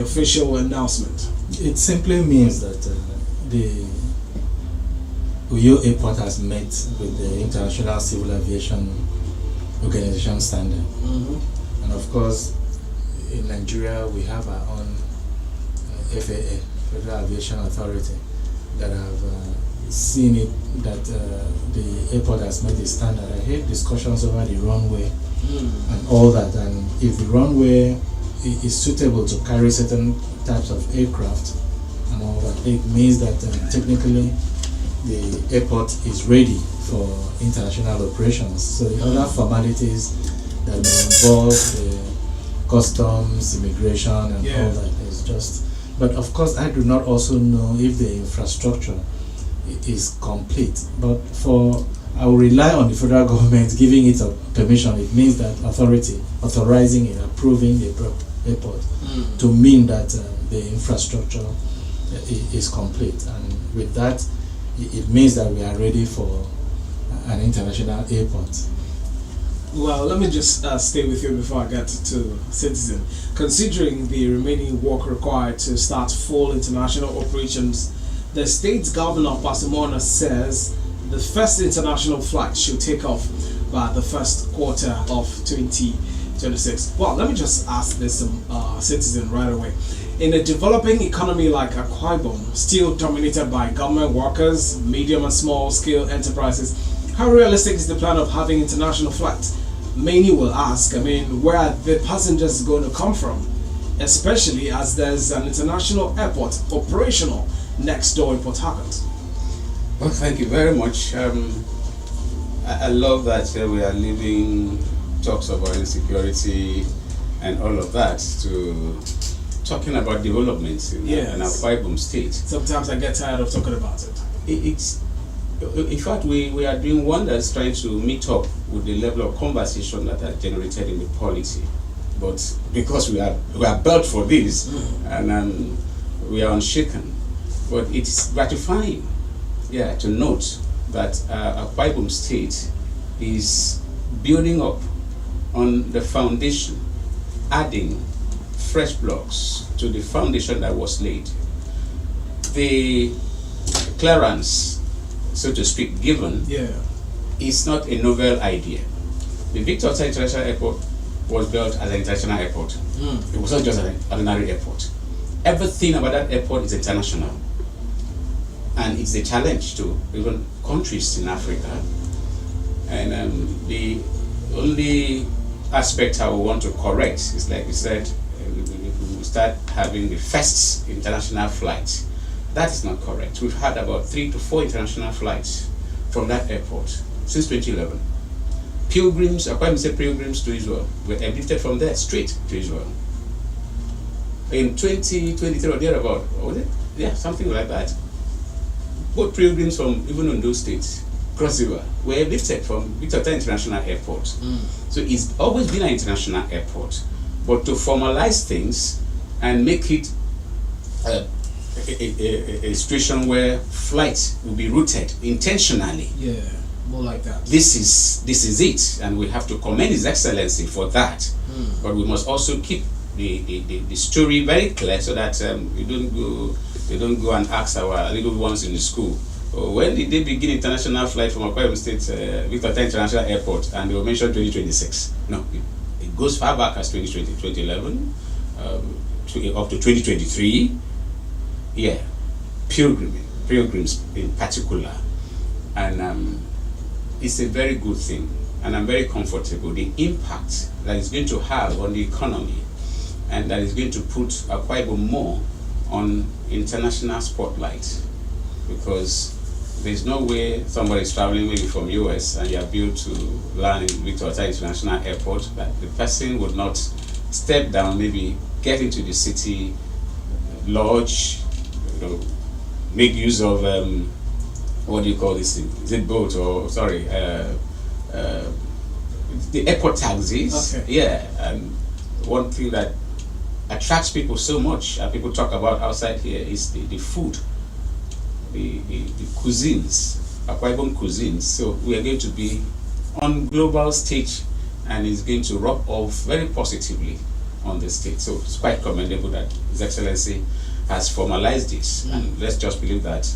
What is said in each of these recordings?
official announcement? It simply means that the Uyo Airport has met with the International Civil Aviation Organization standard. And of course, in Nigeria, we have our own FAA, Federal Aviation Authority, that have seen it that the airport has met the standard. I heard discussions over the runway and all that, and if the runway is suitable to carry certain types of aircraft and all that, it means that technically the airport is ready for international operations. So the other formalities that may involve the customs, immigration, and all that is just. But of course, I do not also know if the infrastructure is complete. But I will rely on the federal government giving it a permission. It means that authority authorizing it, approving the airport, to mean that the infrastructure is complete. And with that, it means that we are ready for an international airport. Well, let me just stay with you before I get to Citizen. Considering the remaining work required to start full international operations, the state's governor, Pasimona, says the first international flight should take off by the first quarter of 2026. Well, let me just ask this Citizen right away. In a developing economy like Akwa Ibom, still dominated by government workers, medium and small scale enterprises, how realistic is the plan of having international flights? Many will ask, where are the passengers going to come from? Especially as there's an international airport operational next door in Port Harcourt. Well, thank you very much. I love that we are leaving talks about insecurity and all of that to talking about developments in Akwa Ibom State. Sometimes I get tired of talking about it. In fact, we are doing wonders trying to meet up with the level of conversation that are generated in the polity. But because we are built for this, and we are unshaken. But it's gratifying, to note that Akwa Ibom State is building up on the foundation, adding fresh blocks to the foundation that was laid. The clearance, so to speak, given is not a novel idea. The Victor International Airport was built as an international airport. It was not just an ordinary airport. Everything about that airport is international. And it's a challenge to even countries in Africa. And the only aspect I would want to correct is, like you said, we will start having the first international flight. That is not correct. We've had about 3 to 4 international flights from that airport since 2011. Pilgrims, Akwa Ibom State pilgrims to Israel were airlifted from there straight to Israel. In 2023 or thereabout, was it? Yeah, something like that. Both pilgrims from even on those states, cross river, were airlifted from Victor International Airport. So it's always been an international airport. But to formalize things and make it a situation where flights will be routed intentionally. Yeah, more like that. This is it, and we have to commend His Excellency for that. But we must also keep the story very clear so that they don't go and ask our little ones in the school, when did they begin international flight from Akwa Ibom State Victor International Airport, and they will mention 2026. No, it goes far back as 2020, 2011, up to 2023. Pilgrims in particular, and it's a very good thing, and I'm very comfortable. The impact that it's going to have on the economy, and that is going to put Akwa Ibom more on international spotlight, because there's no way somebody is traveling maybe from US and you are built to land in Victor International Airport that the person would not step down, maybe get into the city, lodge, make use of what do you call this thing? Is it boat or sorry? The airport taxis. Okay. And one thing that attracts people so much, and people talk about outside here, is the food, the cuisines, Akwa Ibom cuisines. So we are going to be on global stage, and it's going to rub off very positively on the state. So it's quite commendable that His Excellency has formalized this, and let's just believe that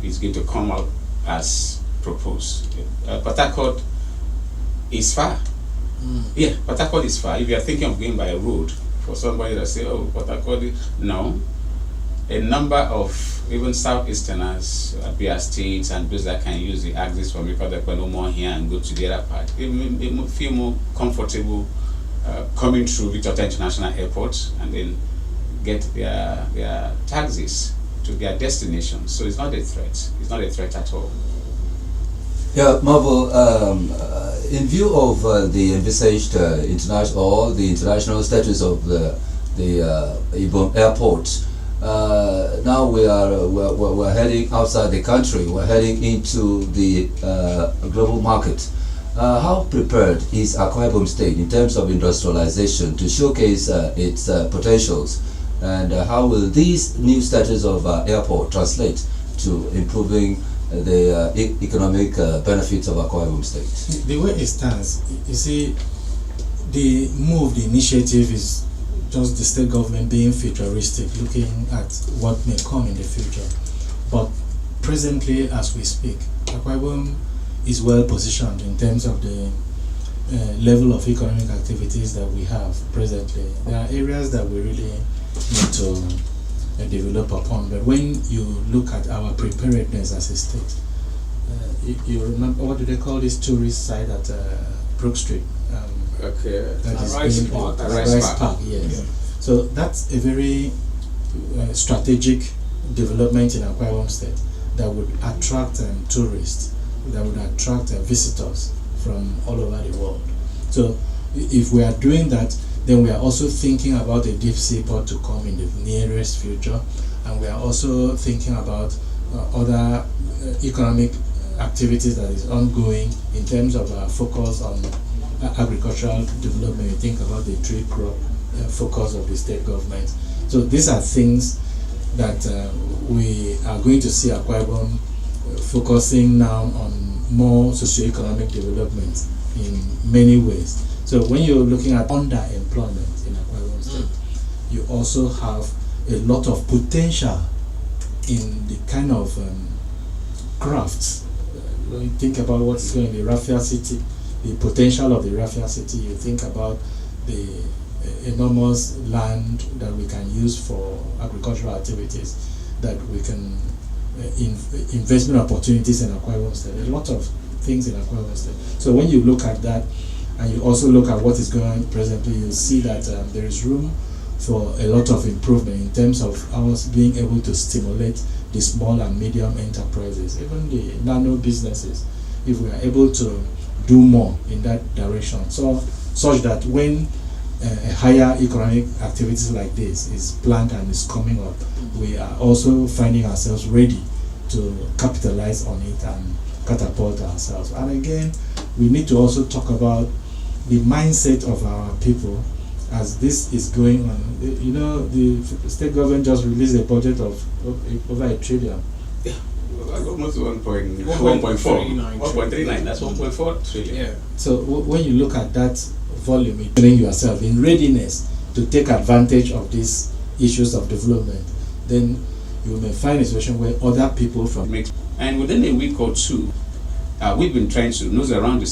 it's going to come out as proposed. Port Harcourt is far. Yeah, Port Harcourt is far. If you are thinking of going by a road, for somebody that say, oh, Port Harcourt, no. A number of even Southeasterners, Abia States, and those that can use the axis from no more here and go to the other part, it feel more comfortable coming through Victoria International Airport and then get their taxis to their destination. So it's not a threat. It's not a threat at all. Yeah, Marvel, in view of the envisaged international status of the Ibom airport, now we're heading outside the country. We're heading into the global market. How prepared is Akwa Ibom State in terms of industrialization to showcase its potentials, and how will this new status of airport translate to improving the economic benefits of Akwa Ibom State? The way it stands, you see, the initiative is just the state government being futuristic, looking at what may come in the future. But presently, as we speak, Akwa Ibom is well positioned in terms of the level of economic activities that we have presently. There are areas that we really need to develop upon, but when you look at our preparedness as a state, you remember, what do they call this tourist site at Brook Street? Okay. That is Rice Park. Rice Park, yes. Yeah. So that's a very strategic development in Akwa Ibom State that would attract tourists, that would attract visitors from all over the world. So if we are doing that, then we are also thinking about a deep sea port to come in the nearest future, and we are also thinking about other economic activities that is ongoing in terms of focus on agricultural development. You think about the tree crop focus of the state government. So these are things that we are going to see Akwa Ibom focusing now on more socioeconomic development in many ways. So when you're looking at underemployment in Akwa Ibom State, you also have a lot of potential in the kind of crafts. When you think about what is going to be Raffia City, the potential of the Raffia City, you think about the enormous land that we can use for agricultural activities, that we can investment opportunities in Akwa Ibom State. A lot of things in Akwa Ibom State. So when you look at that, and you also look at what is going on presently, you see that there is room for a lot of improvement in terms of us being able to stimulate the small and medium enterprises, even the nano businesses, if we are able to do more in that direction, so such that when a higher economic activities like this is planned and is coming up, we are also finding ourselves ready to capitalize on it and catapult ourselves. And again, we need to also talk about the mindset of our people as this is going on. You know, the state government just released a budget of over $1 trillion. Yeah, almost 1.39. That's 1.4 trillion. Yeah. So when you look at that volume, you're putting yourself in readiness to take advantage of these issues of development, then you may find a situation where other people from and within a week or two, we've been trying to nose around this